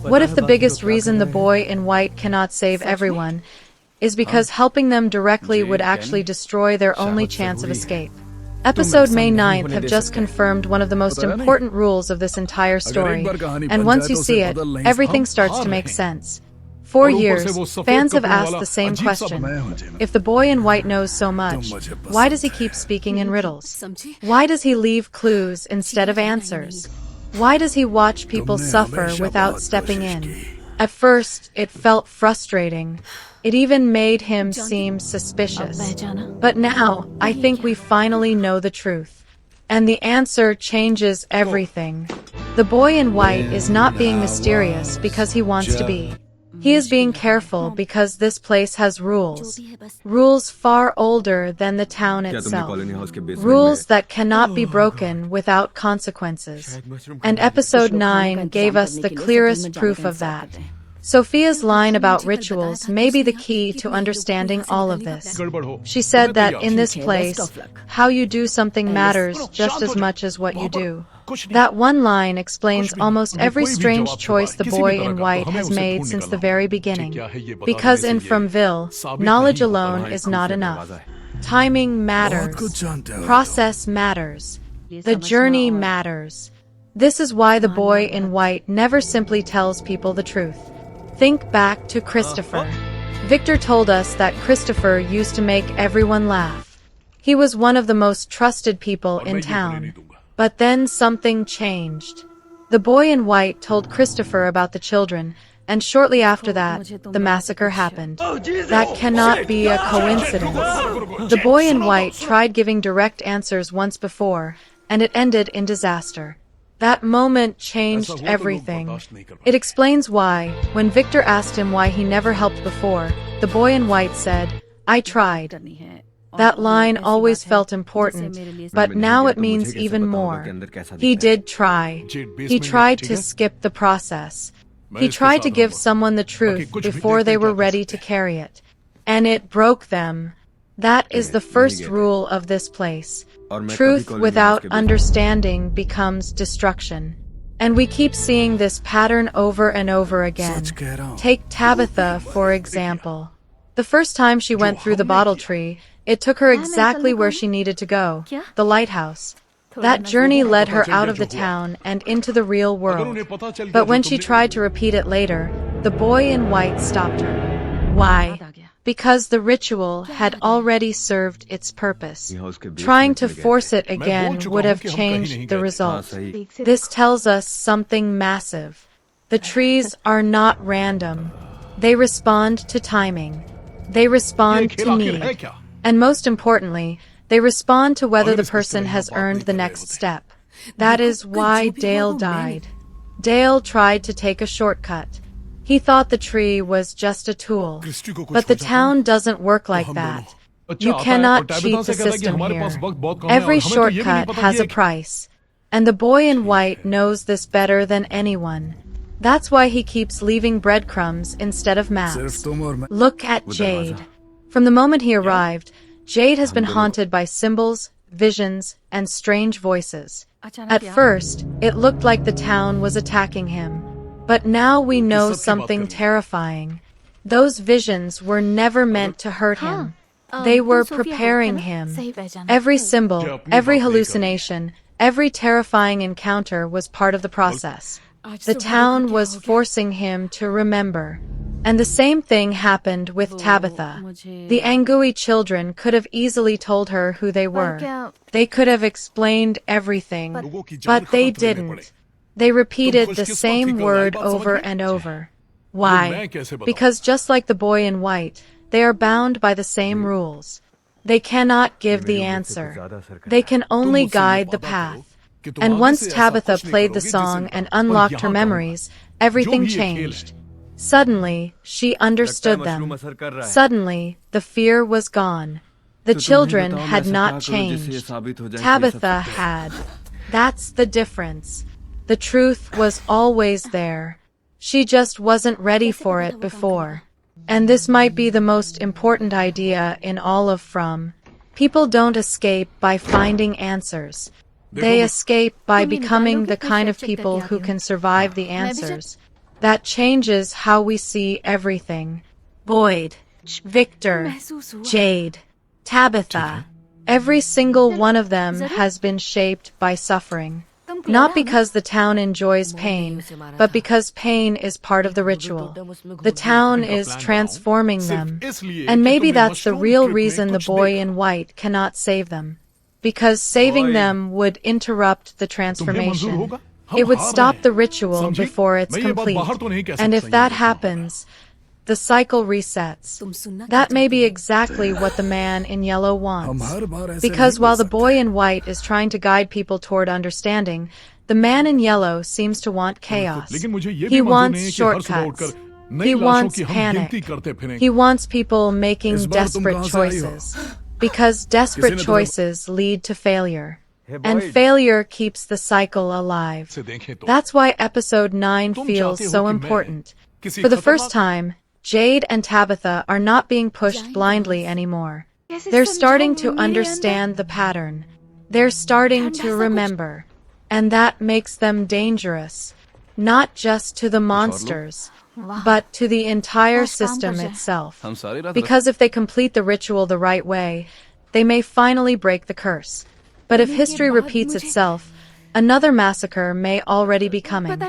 What if the biggest reason the boy in white cannot save everyone is because helping them directly would actually destroy their only chance of escape? Episode May 9th have just confirmed one of the most important rules of this entire story, and once you see it, everything starts to make sense. For years, fans have asked the same question. If the boy in white knows so much, why does he keep speaking in riddles? Why does he leave clues instead of answers? Why does he watch people suffer without stepping in? At first, it felt frustrating. It even made him seem suspicious. But now, I think we finally know the truth. And the answer changes everything. The boy in white is not being mysterious because he wants to be. He is being careful because this place has rules. Rules far older than the town itself. Rules that cannot be broken without consequences. And episode 9 gave us the clearest proof of that. Sophia's line about rituals may be the key to understanding all of this. She said that in this place, how you do something matters just as much as what you do. That one line explains almost every strange choice the boy in white has made since the very beginning. Because in Fromville, knowledge alone is not enough. Timing matters. Process matters. The journey matters. This is why the boy in white never simply tells people the truth. Think back to Christopher. Victor told us that Christopher used to make everyone laugh. He was one of the most trusted people in town. But then something changed. The boy in white told Christopher about the children, and shortly after that, the massacre happened. That cannot be a coincidence. The boy in white tried giving direct answers once before, and it ended in disaster. That moment changed everything. It explains why, when Victor asked him why he never helped before, the boy in white said, "I tried." That line always felt important, but now it means even more. He did try. He tried to skip the process. He tried to give someone the truth before they were ready to carry it. And it broke them. That is the first rule of this place. Truth without understanding becomes destruction. And we keep seeing this pattern over and over again. Take Tabitha, for example. The first time she went through the bottle tree, it took her exactly where she needed to go, the lighthouse. That journey led her out of the town and into the real world. But when she tried to repeat it later, the boy in white stopped her. Why? Because the ritual had already served its purpose. Trying to force it again would have changed the result. This tells us something massive. The trees are not random. They respond to timing. They respond to need. And most importantly, they respond to whether the person has earned the next step. That is why Dale died. Dale tried to take a shortcut. He thought the tree was just a tool. But the town doesn't work like that. You cannot cheat the system here. Every shortcut has a price. And the boy in white knows this better than anyone. That's why he keeps leaving breadcrumbs instead of maps. Look at Jade. From the moment he arrived, Jade has been haunted by symbols, visions, and strange voices. At first, it looked like the town was attacking him. But now we know something terrifying. Those visions were never meant to hurt him. They were preparing him. Every symbol, every hallucination, every terrifying encounter was part of the process. The town was forcing him to remember. And the same thing happened with Tabitha. The Angui children could have easily told her who they were. They could have explained everything, but they didn't. They repeated the same word over and over. Why? Because just like the boy in white, they are bound by the same rules. They cannot give the answer. They can only guide the path. And once Tabitha played the song and unlocked her memories, everything changed. Suddenly, she understood them. Suddenly, the fear was gone. The children had not changed. Tabitha had. That's the difference. The truth was always there. She just wasn't ready for it before. And this might be the most important idea in all of From. People don't escape by finding answers. They escape by becoming the kind of people who can survive the answers. That changes how we see everything. Boyd, Victor, Jade, Tabitha. Every single one of them has been shaped by suffering. Not because the town enjoys pain, but because pain is part of the ritual. The town is transforming them. And maybe that's the real reason the boy in white cannot save them. Because saving them would interrupt the transformation. It would stop the ritual before it's complete. And if that happens, the cycle resets. That may be exactly what the man in yellow wants. Because while the boy in white is trying to guide people toward understanding, the man in yellow seems to want chaos. He wants shortcuts. He wants panic. He wants people making desperate choices. Because desperate choices lead to failure. And failure keeps the cycle alive. That's why episode 9 feels so important. For the first time, Jade and Tabitha are not being pushed blindly anymore. They're starting to understand the pattern. They're starting to remember. And that makes them dangerous. Not just to the monsters, but to the entire system itself. Because if they complete the ritual the right way, they may finally break the curse. But if history repeats itself, another massacre may already be coming.